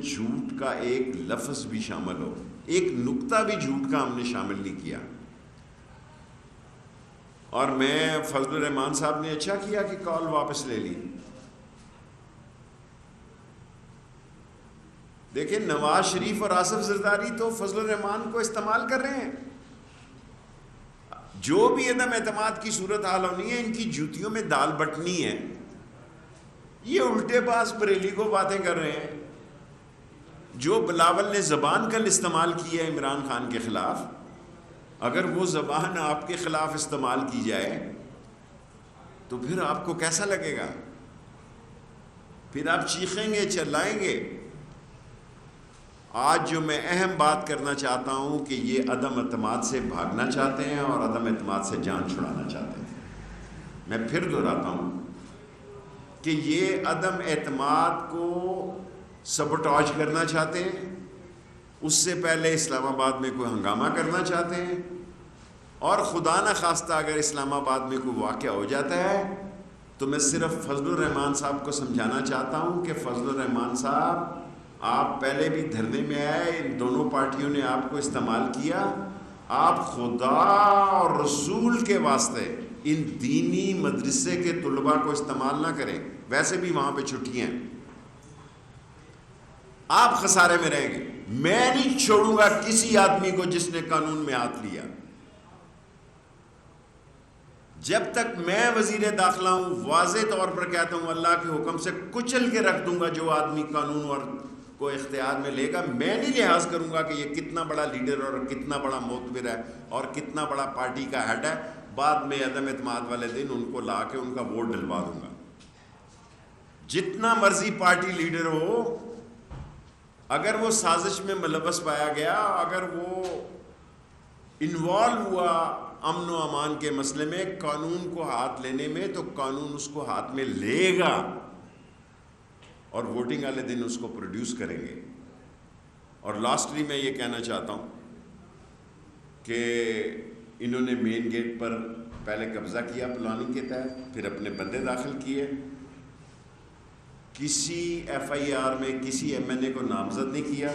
جھوٹ کا ایک لفظ بھی شامل ہو، ایک نقطہ بھی جھوٹ کا ہم نے شامل نہیں کیا۔ اور میں فضل الرحمان صاحب نے اچھا کیا کہ کال واپس لے لی۔ دیکھیں نواز شریف اور آصف زرداری تو فضل الرحمان کو استعمال کر رہے ہیں۔ جو بھی عدم اعتماد کی صورتحال ہونی ہے، ان کی جوتیوں میں دال بٹنی ہے۔ یہ الٹے باز بریلی کو باتیں کر رہے ہیں۔ جو بلاول نے زبان کل استعمال کی ہے عمران خان کے خلاف، اگر وہ زبان آپ کے خلاف استعمال کی جائے تو پھر آپ کو کیسا لگے گا؟ پھر آپ چیخیں گے، چلائیں گے۔ آج جو میں اہم بات کرنا چاہتا ہوں کہ یہ عدم اعتماد سے بھاگنا چاہتے ہیں اور عدم اعتماد سے جان چھڑانا چاہتے ہیں۔ میں پھر دہراتا ہوں کہ یہ عدم اعتماد کو سبوٹاج کرنا چاہتے ہیں، اس سے پہلے اسلام آباد میں کوئی ہنگامہ کرنا چاہتے ہیں، اور خدا نہ خواستہ اگر اسلام آباد میں کوئی واقعہ ہو جاتا ہے تو میں صرف فضل الرحمان صاحب کو سمجھانا چاہتا ہوں کہ فضل الرحمان صاحب، آپ پہلے بھی دھرنے میں آئے، ان دونوں پارٹیوں نے آپ کو استعمال کیا، آپ خدا اور رسول کے واسطے ان دینی مدرسے کے طلباء کو استعمال نہ کریں۔ ویسے بھی وہاں پہ چھٹیاں ہیں، آپ خسارے میں رہیں گے۔ میں نہیں چھوڑوں گا کسی آدمی کو جس نے قانون میں ہاتھ لیا۔ جب تک میں وزیر داخلہ ہوں واضح طور پر کہتا ہوں اللہ کے حکم سے کچل کے رکھ دوں گا جو آدمی قانون اور کو اختیار میں لے گا۔ میں نہیں لحاظ کروں گا کہ یہ کتنا بڑا لیڈر اور کتنا بڑا معتبر ہے اور کتنا بڑا پارٹی کا ہیڈ ہے۔ بعد میں عدم اعتماد والے دن ان کو لا کے ان کا ووٹ ڈلوا دوں گا۔ جتنا مرضی پارٹی لیڈر ہو، اگر وہ سازش میں ملوث پایا گیا، اگر وہ انوالو ہوا امن و امان کے مسئلے میں قانون کو ہاتھ لینے میں، تو قانون اس کو ہاتھ میں لے گا اور ووٹنگ والے دن اس کو پروڈیوس کریں گے۔ اور لاسٹلی میں یہ کہنا چاہتا ہوں کہ انہوں نے مین گیٹ پر پہلے قبضہ کیا پلاننگ کے تحت، پھر اپنے بندے داخل کیے، کسی ایف آئی آر میں کسی ایم این اے کو نامزد نہیں کیا۔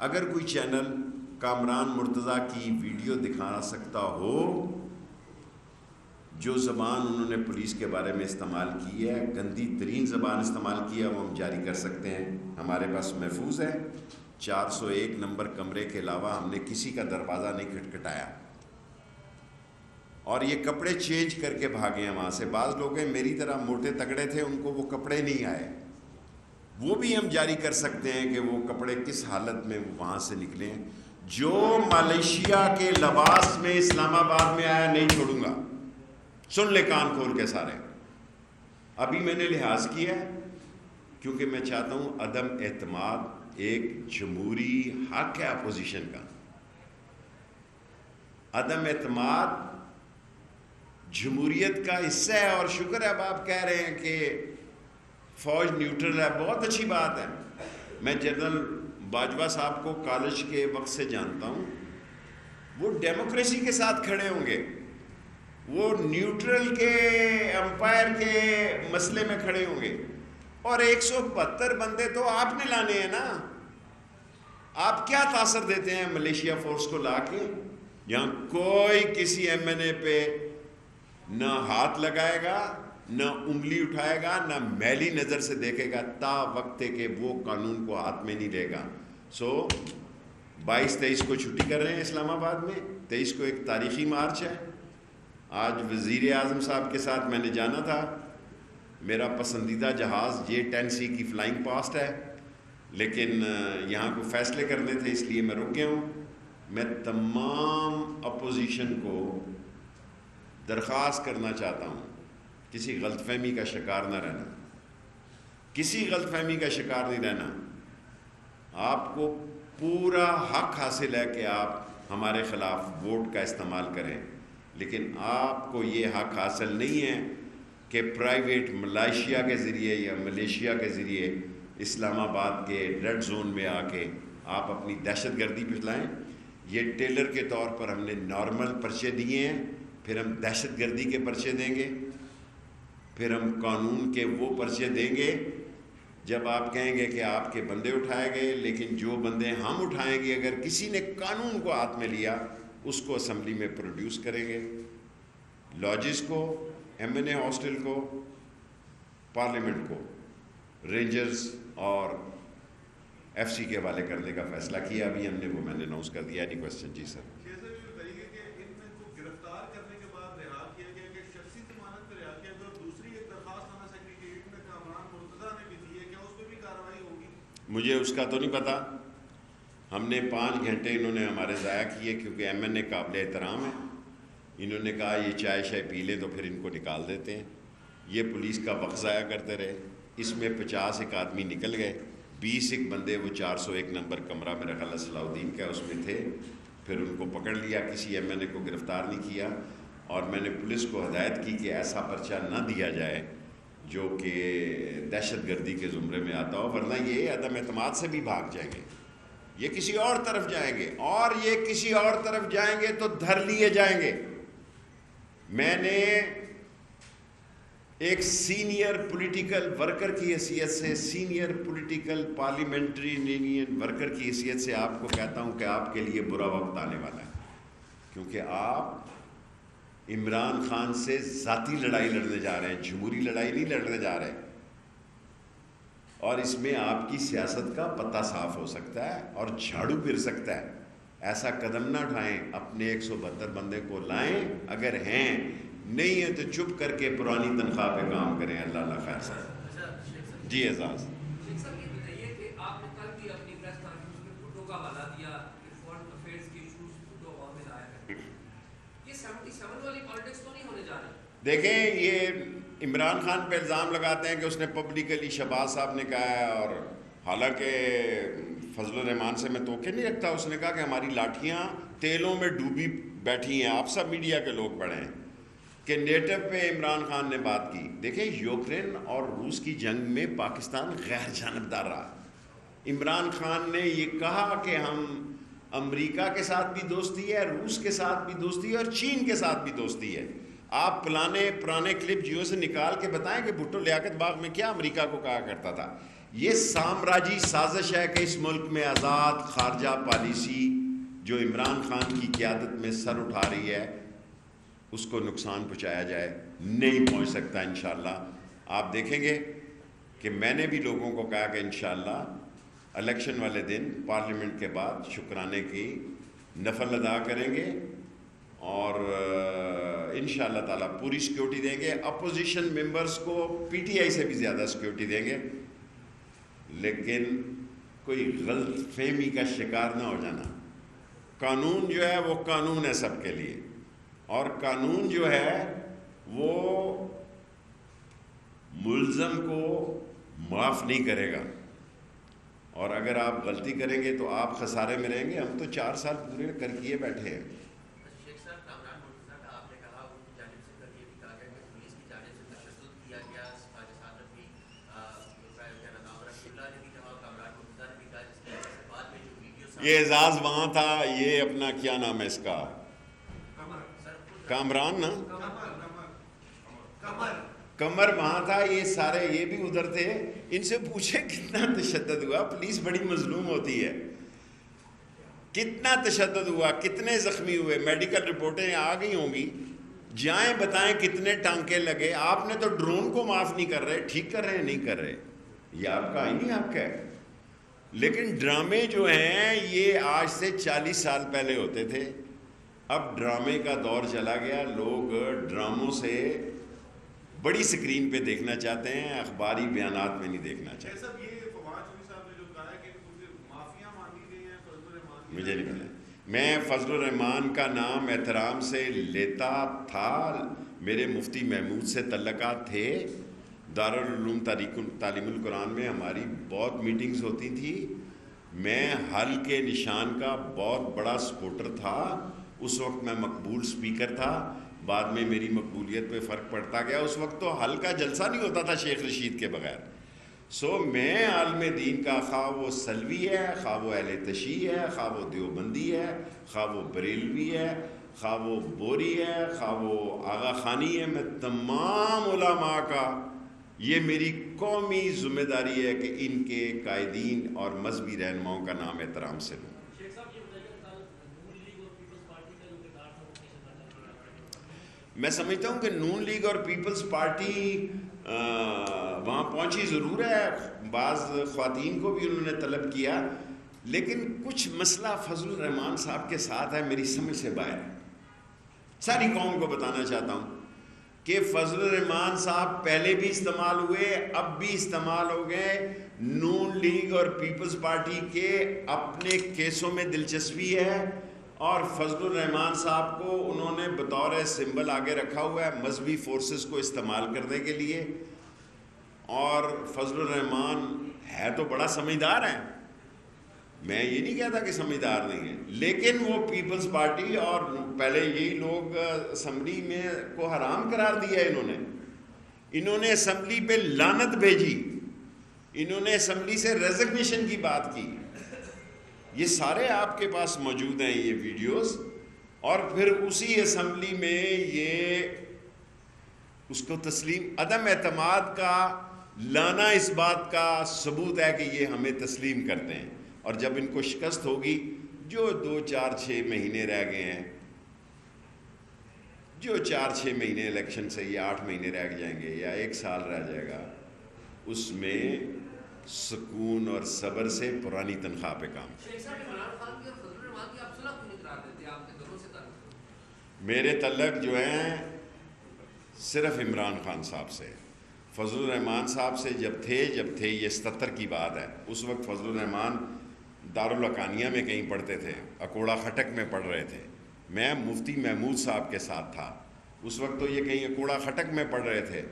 اگر کوئی چینل کامران مرتضیٰ کی ویڈیو دکھا سکتا ہو، جو زبان انہوں نے پولیس کے بارے میں استعمال کی ہے، گندی ترین زبان استعمال کی ہے، وہ ہم جاری کر سکتے ہیں، ہمارے پاس محفوظ ہے۔ 401 نمبر کمرے کے علاوہ ہم نے کسی کا دروازہ نہیں کھٹکھٹایا، اور یہ کپڑے چینج کر کے بھاگے ہیں وہاں سے۔ بعض لوگ ہیں میری طرح موٹے تگڑے تھے، ان کو وہ کپڑے نہیں آئے، وہ بھی ہم جاری کر سکتے ہیں کہ وہ کپڑے کس حالت میں وہاں سے نکلے ہیں۔ جو ملیشیا کے لباس میں اسلام آباد میں آیا نہیں چھوڑوں گا۔ سن لے کان کھول کے سارے، ابھی میں نے لحاظ کیا ہے کیونکہ میں چاہتا ہوں عدم اعتماد ایک جمہوری حق ہے اپوزیشن کا۔ عدم اعتماد جمہوریت کا حصہ ہے، اور شکر ہے اب آپ کہہ رہے ہیں کہ فوج نیوٹرل ہے، بہت اچھی بات ہے۔ میں جنرل باجوہ صاحب کو کالج کے وقت سے جانتا ہوں، وہ ڈیموکریسی کے ساتھ کھڑے ہوں گے، وہ نیوٹرل کے امپائر کے مسئلے میں کھڑے ہوں گے۔ اور 172 بندے تو آپ نے لانے ہیں نا۔ آپ کیا تاثر دیتے ہیں ملیشیا فورس کو لا کے؟ یہاں کوئی کسی ایم این اے پہ نہ ہاتھ لگائے گا، نہ انگلی اٹھائے گا، نہ میلی نظر سے دیکھے گا تا وقت کہ وہ قانون کو ہاتھ میں نہیں لے گا۔ 22-23 کو چھٹی کر رہے ہیں اسلام آباد میں، 23 کو ایک تاریخی مارچ ہے۔ آج وزیر اعظم صاحب کے ساتھ میں نے جانا تھا، میرا پسندیدہ جہاز J-10C کی فلائنگ پاسٹ ہے، لیکن یہاں کو فیصلے کرنے تھے اس لیے میں رک گیا ہوں۔ میں تمام اپوزیشن کو درخواست کرنا چاہتا ہوں کسی غلط فہمی کا شکار نہ رہنا، کسی غلط فہمی کا شکار نہیں رہنا۔ آپ کو پورا حق حاصل ہے کہ آپ ہمارے خلاف ووٹ کا استعمال کریں، لیکن آپ کو یہ حق حاصل نہیں ہے کہ پرائیویٹ ملائیشیا کے ذریعے یا ملیشیا کے ذریعے اسلام آباد کے ریڈ زون میں آ کے آپ اپنی دہشت گردی پھیلائیں۔ یہ ٹیلر کے طور پر ہم نے نارمل پرچے دیے ہیں، پھر ہم دہشت گردی کے پرچے دیں گے، پھر ہم قانون کے وہ پرچے دیں گے جب آپ کہیں گے کہ آپ کے بندے اٹھائے گئے، لیکن جو بندے ہم اٹھائیں گے اگر کسی نے قانون کو ہاتھ میں لیا اس کو اسمبلی میں پروڈیوس کریں گے، لاجز کو، ایم این اے ہاسٹل کو، پارلیمنٹ کو، رینجرز اور ایف سی کے حوالے کرنے کا فیصلہ کیا ابھی ہم نے، وہ میں نے اناؤنس کر دیا. Any question? جی سر. مجھے اس کا تو نہیں پتا. ہم نے 5 گھنٹے انہوں نے ہمارے ضائع کیے کیونکہ ایم این اے قابل احترام ہے. انہوں نے کہا یہ چائے شائے پی لیں تو پھر ان کو نکال دیتے ہیں. یہ پولیس کا وقت ضائع کرتے رہے. اس میں 50 ایک آدمی نکل گئے، 20 ایک بندے وہ 401 نمبر کمرہ میرا خیال صلاح الدین کا اس میں تھے. پھر ان کو پکڑ لیا، کسی ایم این اے کو گرفتار نہیں کیا. اور میں نے پولیس کو ہدایت کی کہ ایسا پرچہ نہ دیا جائے جو کہ دہشت گردی کے زمرے میں آتا ہو، ورنہ یہ عدم اعتماد سے بھی بھاگ جائیں گے، یہ کسی اور طرف جائیں گے، اور یہ کسی اور طرف جائیں گے تو دھر لیے جائیں گے. میں نے ایک سینئر پولیٹیکل ورکر کی حیثیت سے، senior political parliamentary union worker کی حیثیت سے آپ کو کہتا ہوں کہ آپ کے لیے برا وقت آنے والا ہے، کیونکہ آپ عمران خان سے ذاتی لڑائی لڑنے جا رہے ہیں، جمہوری لڑائی نہیں لڑنے جا رہے. اور اس میں آپ کی سیاست کا پتہ صاف ہو سکتا ہے اور جھاڑو پھر سکتا ہے. ایسا قدم نہ اٹھائیں، اپنے 172 بندے کو لائیں، اگر ہیں نہیں ہے تو چپ کر کے پرانی تنخواہ پہ کام کریں. اللہ اللہ خیر صاحب. جی اعزاز. دیکھیں یہ عمران خان پہ الزام لگاتے ہیں کہ اس نے پبلکلی شہباز صاحب نے کہا ہے، اور حالانکہ فضل الرحمان سے میں توقع نہیں رکھتا. اس نے کہا کہ ہماری لاٹھیاں تیلوں میں ڈوبی بیٹھی ہیں. آپ سب میڈیا کے لوگ پڑھیں کہ نیٹو پہ عمران خان نے بات کی. دیکھیں یوکرین اور روس کی جنگ میں پاکستان غیر جانبدار رہا. عمران خان نے یہ کہا کہ ہم امریکہ کے ساتھ بھی دوستی ہے، روس کے ساتھ بھی دوستی ہے، اور چین کے ساتھ بھی دوستی ہے. آپ پرانے کلپ جیو سے نکال کے بتائیں کہ بھٹو لیاقت باغ میں کیا امریکہ کو کہا کرتا تھا. یہ سامراجی سازش ہے کہ اس ملک میں آزاد خارجہ پالیسی جو عمران خان کی قیادت میں سر اٹھا رہی ہے اس کو نقصان پہنچایا جائے. نہیں پہنچ سکتا انشاءاللہ. آپ دیکھیں گے کہ میں نے بھی لوگوں کو کہا کہ انشاءاللہ الیکشن والے دن پارلیمنٹ کے بعد شکرانے کی نفل ادا کریں گے اور انشاءاللہ تعالیٰ پوری سیکیورٹی دیں گے. اپوزیشن ممبرز کو پی ٹی آئی سے بھی زیادہ سیکیورٹی دیں گے، لیکن کوئی غلط فہمی کا شکار نہ ہو جانا. قانون جو ہے وہ قانون ہے سب کے لیے، اور قانون جو ہے وہ ملزم کو معاف نہیں کرے گا. اور اگر آپ غلطی کریں گے تو آپ خسارے میں رہیں گے. ہم تو 4 سال پورے کر کیے بیٹھے ہیں. یہ اعزاز وہاں تھا، یہ اپنا کیا نام ہے اس کا، کامران نا، کمر وہاں تھا. یہ سارے یہ بھی ادھر تھے. ان سے پوچھیں کتنا تشدد ہوا. پولیس بڑی مظلوم ہوتی ہے. کتنا تشدد ہوا، کتنے زخمی ہوئے، میڈیکل رپورٹیں آ گئی ہوں گی. جائیں بتائیں کتنے ٹانکے لگے. آپ نے تو ڈرون کو معاف نہیں کر رہے، ٹھیک کر رہے ہیں نہیں کر رہے، یہ آپ کا آئینی حق ہے. لیکن ڈرامے جو ہیں یہ آج سے 40 سال پہلے ہوتے تھے. اب ڈرامے کا دور چلا گیا. لوگ ڈراموں سے بڑی سکرین پہ دیکھنا چاہتے ہیں، اخباری بیانات میں نہیں دیکھنا چاہتے. مجھے نہیں پتا. میں فضل الرحمان کا نام احترام سے لیتا تھا. میرے مفتی محمود سے تعلقات تھے. دارالعلوم تعلیم القرآن میں ہماری بہت میٹنگز ہوتی تھی. میں حل کے نشان کا بہت بڑا سپورٹر تھا. اس وقت میں مقبول سپیکر تھا. بعد میں میری مقبولیت پہ فرق پڑتا گیا. اس وقت تو حل کا جلسہ نہیں ہوتا تھا شیخ رشید کے بغیر. میں عالم دین کا، خواہ وہ سلوی ہے، خواہ وہ اہل تشیع ہے، خواہ وہ دیوبندی ہے، خواہ وہ بریلوی ہے، خواہ وہ بوری ہے، خواہ وہ آغا خانی ہے، میں تمام علماء کا یہ میری قومی ذمہ داری ہے کہ ان کے قائدین اور مذہبی رہنماؤں کا نام احترام سے لوں. میں سمجھتا ہوں کہ نون لیگ اور پیپلز پارٹی وہاں پہنچی ضرور ہے، بعض خواتین کو بھی انہوں نے طلب کیا، لیکن کچھ مسئلہ فضل الرحمان صاحب کے ساتھ ہے میری سمجھ سے باہر ہے. ساری قوم کو بتانا چاہتا ہوں کہ فضل الرحمان صاحب پہلے بھی استعمال ہوئے، اب بھی استعمال ہو گئے. نون لیگ اور پیپلز پارٹی کے اپنے کیسوں میں دلچسپی ہے، اور فضل الرحمان صاحب کو انہوں نے بطور سمبل آگے رکھا ہوا ہے مذہبی فورسز کو استعمال کرنے کے لیے. اور فضل الرحمان ہے تو بڑا سمجھدار ہے، میں یہ نہیں کہتا کہ سمجھدار نہیں ہے، لیکن وہ پیپلز پارٹی اور پہلے یہی لوگ اسمبلی میں کو حرام قرار دیا. انہوں نے اسمبلی پہ لعنت بھیجی، انہوں نے اسمبلی سے ریزگنیشن کی بات کی. یہ سارے آپ کے پاس موجود ہیں یہ ویڈیوز. اور پھر اسی اسمبلی میں یہ اس کو تسلیم، عدم اعتماد کا لانا اس بات کا ثبوت ہے کہ یہ ہمیں تسلیم کرتے ہیں. اور جب ان کو شکست ہوگی، جو 2-4-6 مہینے رہ گئے ہیں، جو 4-6 مہینے الیکشن سے، یا 8 مہینے رہ جائیں گے یا 1 سال رہ جائے گا، اس میں سکون اور صبر سے پرانی تنخواہ پہ کام. میرے تعلق جو ہیں صرف عمران خان صاحب سے. فضل الرحمان صاحب سے جب تھے یہ 77 کی بات ہے، اس وقت فضل الرحمان دارالحقانیہ میں کہیں پڑھتے تھے، اکوڑا خٹک میں پڑھ رہے تھے. میں مفتی محمود صاحب کے ساتھ تھا اس وقت، تو یہ کہیں اکوڑا خٹک میں پڑھ رہے تھے،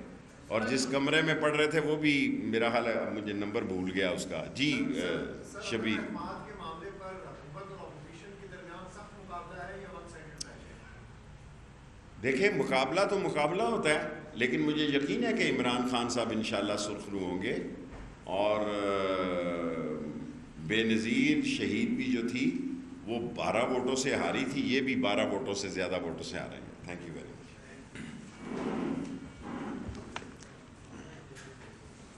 اور جس کمرے میں پڑھ رہے تھے وہ بھی میرا حال ہے، مجھے نمبر بھول گیا اس کا. جی شبیر، دیکھیں مقابلہ تو مقابلہ ہوتا ہے، لیکن مجھے یقین ہے کہ عمران خان صاحب انشاءاللہ سرخرو ہوں گے. اور بے نظیر شہید بھی جو تھی وہ 12 ووٹوں سے ہاری تھی، یہ بھی 12 ووٹوں سے زیادہ ووٹوں سے ہاریں گے. Thank you very much.